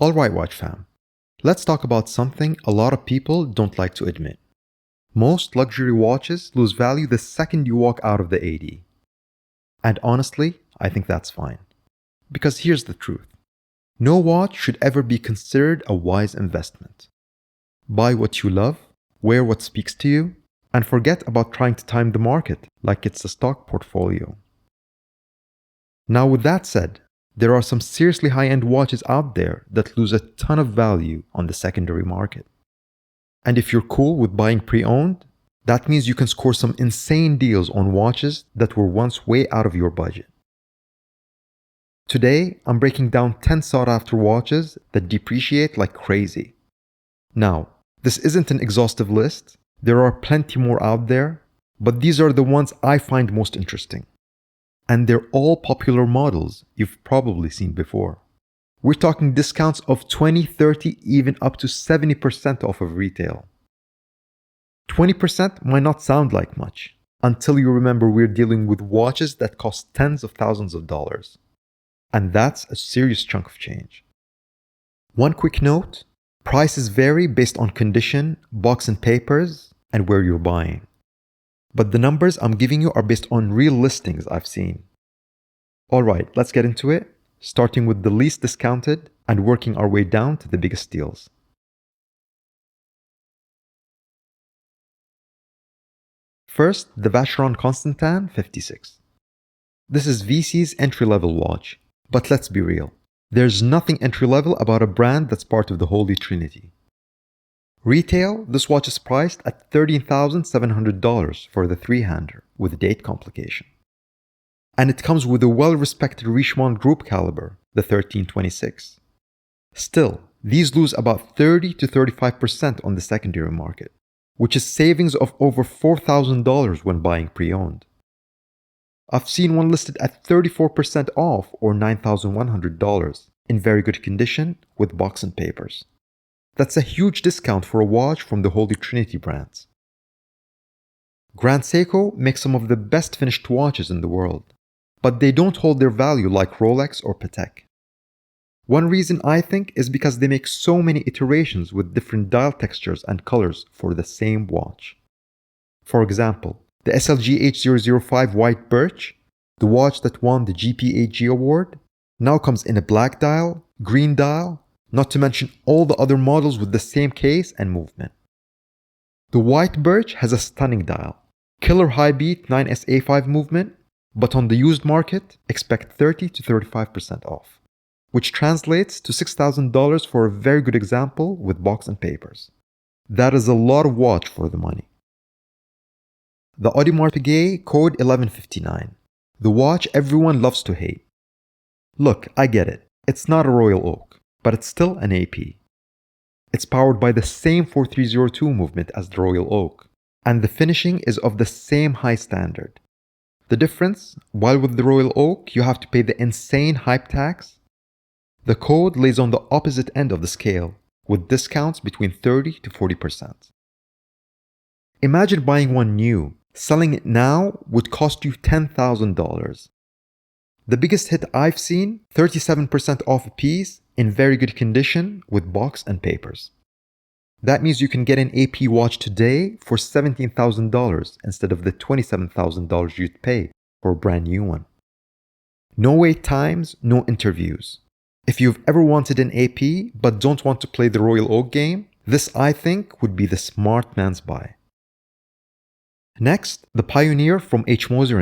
Alright, Watch fam. Let's talk about something a lot of people don't like to admit. Most luxury watches lose value the second you walk out of the AD. And honestly, I think that's fine. Because here's the truth. No watch should ever be considered a wise investment. Buy what you love, wear what speaks to you, and forget about trying to time the market like it's a stock portfolio. Now, with that said, there are some seriously high-end watches out there that lose a ton of value on the secondary market. And if you're cool with buying pre-owned, that means you can score some insane deals on watches that were once way out of your budget. Today, I'm breaking down 10 sought-after watches that depreciate like crazy. Now, this isn't an exhaustive list. There are plenty more out there, but these are the ones I find most interesting. And they're all popular models you've probably seen before. We're talking discounts of 20, 30, even up to 70% off of retail. 20% might not sound like much until you remember we're dealing with watches that cost tens of thousands of dollars. And that's a serious chunk of change. One quick note, prices vary based on condition, box and papers, and where you're buying. But the numbers I'm giving you are based on real listings I've seen. Alright, let's get into it, starting with the least discounted and working our way down to the biggest deals. First, the Vacheron Constantin 56. This is VC's entry-level watch, but let's be real. There's nothing entry-level about a brand that's part of the Holy Trinity. Retail, this watch is priced at $13,700 for the three-hander with date complication. And it comes with a well-respected Richemont Group caliber, the 1326. Still, these lose about 30 to 35% on the secondary market, which is savings of over $4,000 when buying pre-owned. I've seen one listed at 34% off or $9,100 in very good condition with box and papers. That's a huge discount for a watch from the Holy Trinity brands. Grand Seiko makes some of the best finished watches in the world, but they don't hold their value like Rolex or Patek. One reason I think is because they make so many iterations with different dial textures and colors for the same watch. For example, the SLG H005 White Birch, the watch that won the GPAG award, now comes in a black dial, green dial, not to mention all the other models with the same case and movement. The White Birch has a stunning dial, killer high beat 9SA5 movement, but on the used market, expect 30 to 35% off, which translates to $6,000 for a very good example with box and papers. That is a lot of watch for the money. The Audemars Piguet Code 1159, the watch everyone loves to hate. Look, I get it, it's not a Royal Oak, but it's still an AP. It's powered by the same 4302 movement as the Royal Oak, and the finishing is of the same high standard. The difference, while with the Royal Oak you have to pay the insane hype tax, the Code lays on the opposite end of the scale, with discounts between 30 to 40%. Imagine buying one new. Selling it now would cost you $10,000. The biggest hit I've seen, 37% off a piece in very good condition with box and papers. That means you can get an AP watch today for $17,000 instead of the $27,000 you'd pay for a brand new one. No wait times, no interviews. If you've ever wanted an AP but don't want to play the Royal Oak game, this I think would be the smart man's buy. Next, the Pioneer from h.moser.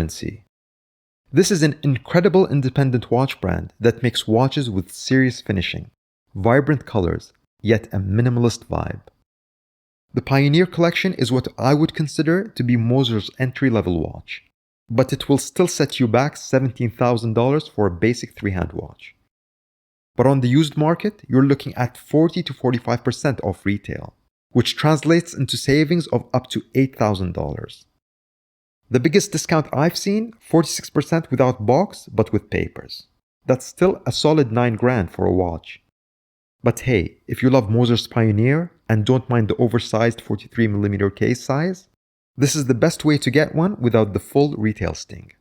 This is an incredible independent watch brand that makes watches with serious finishing, vibrant colors, yet a minimalist vibe. The Pioneer collection is what I would consider to be Moser's entry-level watch, but it will still set you back $17,000 for a basic three-hand watch. But on the used market, you're looking at 40 to 45% off retail, which translates into savings of up to $8,000. The biggest discount I've seen, 46% without box but with papers. That's still a solid $9,000 for a watch. But hey, if you love Moser's Pioneer and don't mind the oversized 43mm case size, this is the best way to get one without the full retail sting.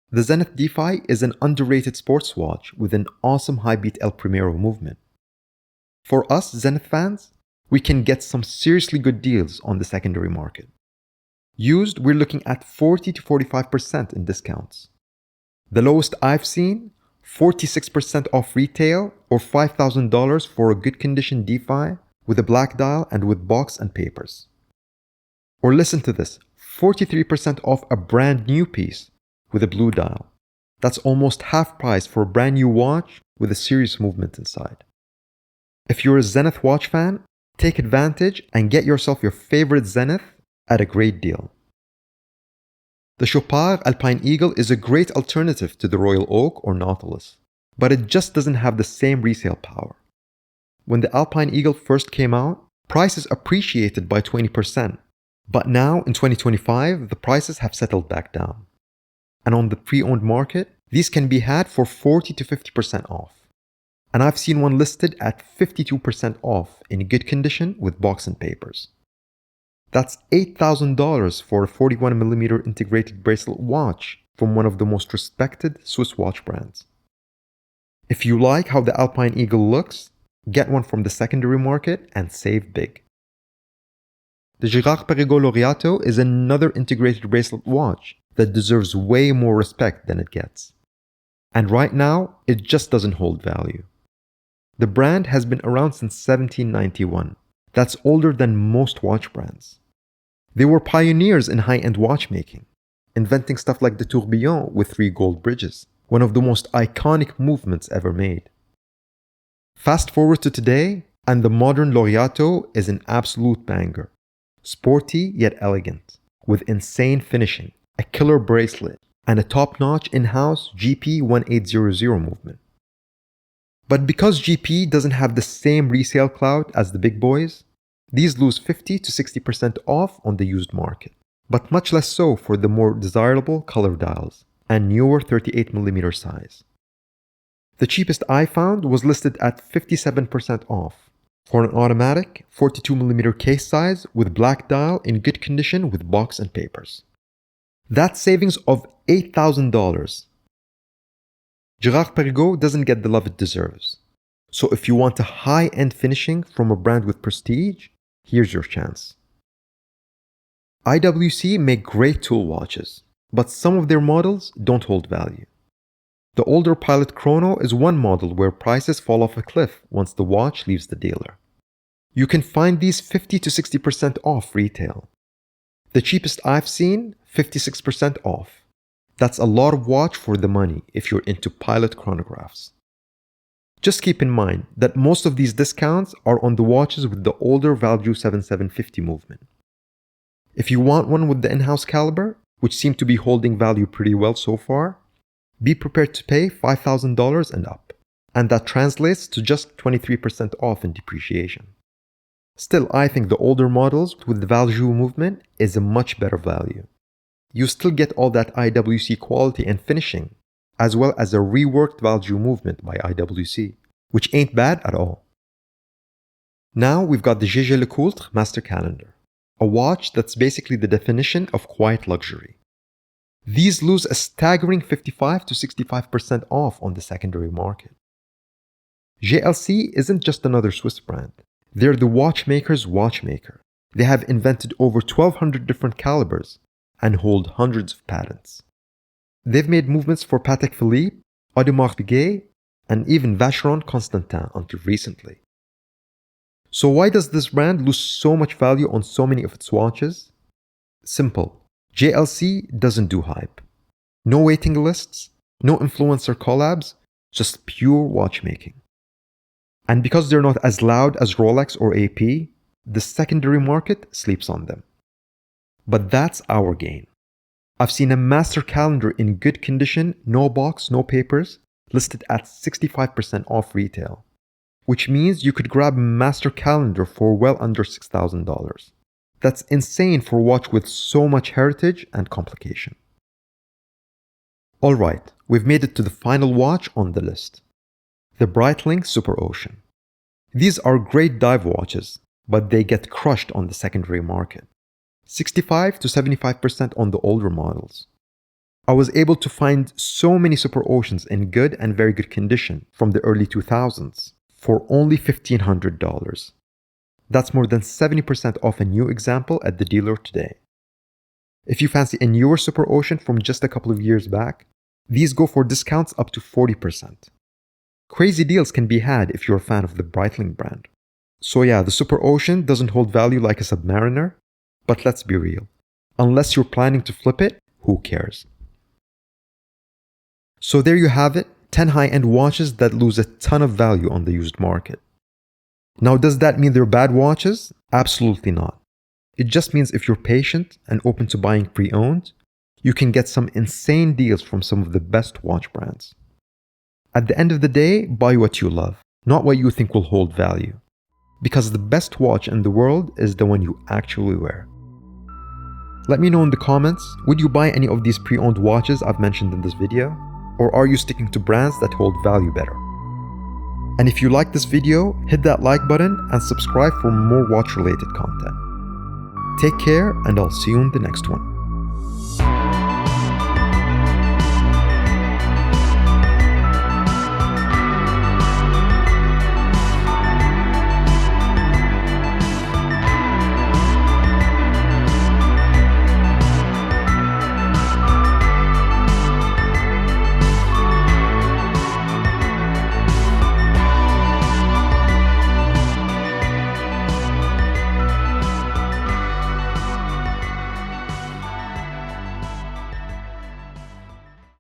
The Zenith DeFi is an underrated sports watch with an awesome high beat El Primero movement. For us Zenith fans, we can get some seriously good deals on the secondary market. Used, we're looking at 40 to 45% in discounts. The lowest I've seen, 46% off retail or $5,000 for a good condition DeFi with a black dial and with box and papers. Or listen to this, 43% off a brand new piece with a blue dial. That's almost half price for a brand new watch with a serious movement inside. If you're a Zenith watch fan, take advantage and get yourself your favorite Zenith at a great deal. The Chopard Alpine Eagle is a great alternative to the Royal Oak or Nautilus, but it just doesn't have the same resale power. When the Alpine Eagle first came out, prices appreciated by 20%, but now in 2025, the prices have settled back down. And on the pre-owned market, these can be had for 40 to 50% off. And I've seen one listed at 52% off in good condition with box and papers. That's $8,000 for a 41mm integrated bracelet watch from one of the most respected Swiss watch brands. If you like how the Alpine Eagle looks, get one from the secondary market and save big. The Girard-Perregaux Laureato is another integrated bracelet watch that deserves way more respect than it gets. And right now, it just doesn't hold value. The brand has been around since 1791. That's older than most watch brands. They were pioneers in high-end watchmaking, inventing stuff like the tourbillon with 3 gold bridges, one of the most iconic movements ever made. Fast forward to today, and the modern Laureato is an absolute banger. Sporty yet elegant, with insane finishing, a killer bracelet, and a top-notch in-house GP1800 movement. But because GP doesn't have the same resale clout as the big boys, these lose 50 to 60% off on the used market, but much less so for the more desirable color dials and newer 38mm size. The cheapest I found was listed at 57% off for an automatic 42mm case size with black dial in good condition with box and papers. That's savings of $8,000. Girard-Perregaux doesn't get the love it deserves. So if you want a high-end finishing from a brand with prestige, here's your chance. IWC make great tool watches, but some of their models don't hold value. The older Pilot Chrono is one model where prices fall off a cliff once the watch leaves the dealer. You can find these 50 to 60% off retail. The cheapest I've seen, 56% off. That's a lot of watch for the money if you're into Pilot chronographs. Just keep in mind that most of these discounts are on the watches with the older Value 7750 movement. If you want one with the in-house caliber, which seem to be holding value pretty well so far, be prepared to pay $5,000 and up, and that translates to just 23% off in depreciation. Still, I think the older models with the value movement is a much better value. You still get all that IWC quality and finishing, as well as a reworked value movement by IWC, which ain't bad at all. Now we've got the Gégé Lecoultre Master Calendar, a watch that's basically the definition of quiet luxury. These lose a staggering 55 to 65% off on the secondary market. GLC isn't just another Swiss brand. They're the watchmaker's watchmaker. They have invented over 1,200 different calibers and hold hundreds of patents. They've made movements for Patek Philippe, Audemars Piguet, and even Vacheron Constantin until recently. So why does this brand lose so much value on so many of its watches? Simple. JLC doesn't do hype. No waiting lists, no influencer collabs, just pure watchmaking. And because they're not as loud as Rolex or AP, the secondary market sleeps on them. But that's our gain. I've seen a master calendar in good condition, no box, no papers, listed at 65% off retail, which means you could grab a master calendar for well under $6,000. That's insane for a watch with so much heritage and complication. Alright, we've made it to the final watch on the list. The Breitling Super Ocean. These are great dive watches, but they get crushed on the secondary market. 65 to 75% on the older models. I was able to find so many Super Oceans in good and very good condition from the early 2000s for only $1,500. That's more than 70% off a new example at the dealer today. If you fancy a newer Super Ocean from just a couple of years back, these go for discounts up to 40%. Crazy deals can be had if you're a fan of the Breitling brand. So yeah, the Super Ocean doesn't hold value like a Submariner, but let's be real. Unless you're planning to flip it, who cares? So there you have it, 10 high-end watches that lose a ton of value on the used market. Now, does that mean they're bad watches? Absolutely not. It just means if you're patient and open to buying pre-owned, you can get some insane deals from some of the best watch brands. At the end of the day, buy what you love, not what you think will hold value. Because the best watch in the world is the one you actually wear. Let me know in the comments, would you buy any of these pre-owned watches I've mentioned in this video? Or are you sticking to brands that hold value better? And if you like this video, hit that like button and subscribe for more watch-related content. Take care, and I'll see you in the next one.